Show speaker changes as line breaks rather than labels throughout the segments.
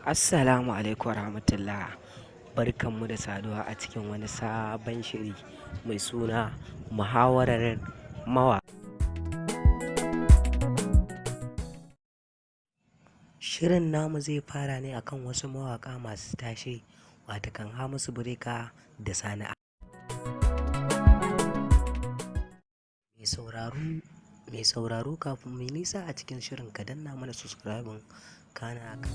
Assalamu alaikum warahmatullah. Barkanmu da saduwa a cikin wani sabon shiri mai suna muhawarar mawa. Shirin namu zai fara ne akan wasu mawaƙa masu tashe, watakan Hamusu da Sani. Mai sauraro kafin mai nisa a cikin shirin ka danna mana subscribing kana ka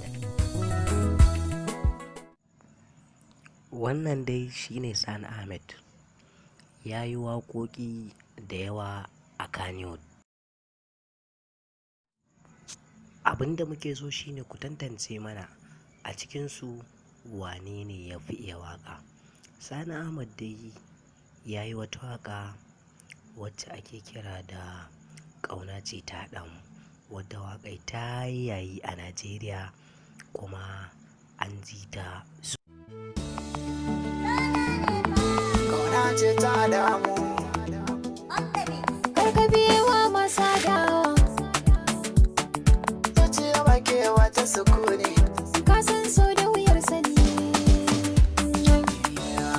Wannan dai shine Sani Ahmad. Ya yi waƙoƙi da yawa a Kannywood. Abin da muke so shine ku tantance mana a cikinsu wane ne ya fi iya waƙa. Sani Ahmad dai ya yi wata waƙa wacce ake kira da ƙauna ce ta haɗa mu, wadda waƙai ta yi yayi a Najeriya kuma an ji ta su.
Ƙauna ce ta haɗa mu, karkabewa masa dawa, zuciya bake wata sukuni, kasan so da wuyar sani.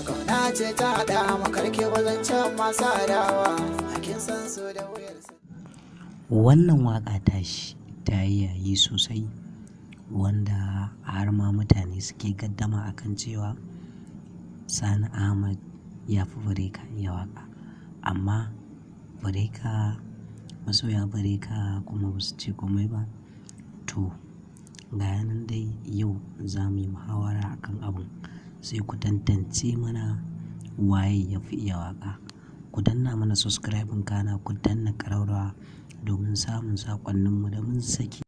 Ƙauna ce ta haɗa mu, karke wazancen masa dawa, hakin san so da wuyar sani.
Wannan waƙa tashi ta yi yayi sosai, wanda har ma mutane suke gaddama akan cewa Sani Ahmad ya fi Bireka iya waƙa. Amma Bireka, masoya Bireka kuma ba su ce komai ba. To, ga yanan dai yau za mu yi muhawara akan abun, sai ku tantance mana waye ya fi iya waƙa. Ku danna mana subscribing kana ku danna ƙararrawa domin samun saƙonninmu da mun saki.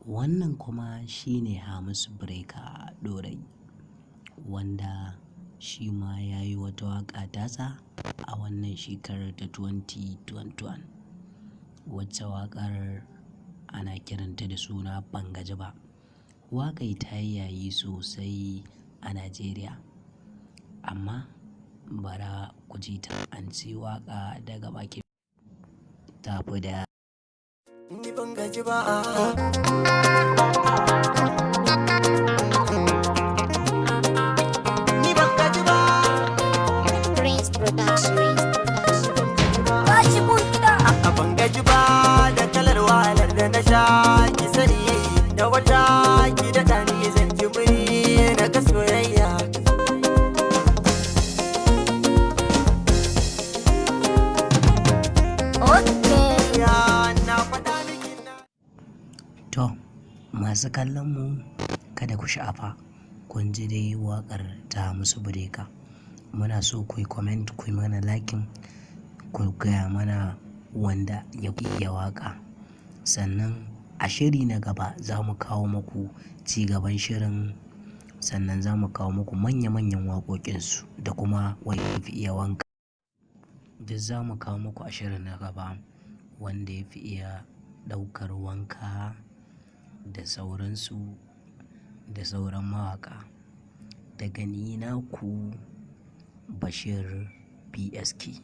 Wannan kuma shine Hamusu Dorayi, wanda shi ma ya yi wata waƙa tasa a wannan shekarar ta 2021, wacce waƙar ana kiranta da suna Ban gaji ba. Waƙai ta yi yayi sosai a Najeriya, amma bara ku ji ta, an ce waƙa daga baki ta fi da.
Ni ban gaji ba, ni ban gaji ba, Prince Production. A ban gaji ba da kalar wahalar da na sha, ki sani da wata ki da ɗani zan ji muri na ga soyayya.
To, masu kallon mu kada ku sha'afa, kun ji dai waƙar ta Hamusu. Muna so ku yi comment, ku yi mana liking, ku gaya mana wanda ya fi iya waƙa. Sannan a shiri na gaba za mu kawo muku ci gaban shirin, sannan za mu kawo muku manya-manyan waƙoƙinsu da kuma wanda ya fi iya wanka. Duk za mu kawo muku a shirin na gaba, wanda ya fi iya ɗaukar wanka da sauransu da sauran mawaƙa. Daga ni naku Bashir PSK.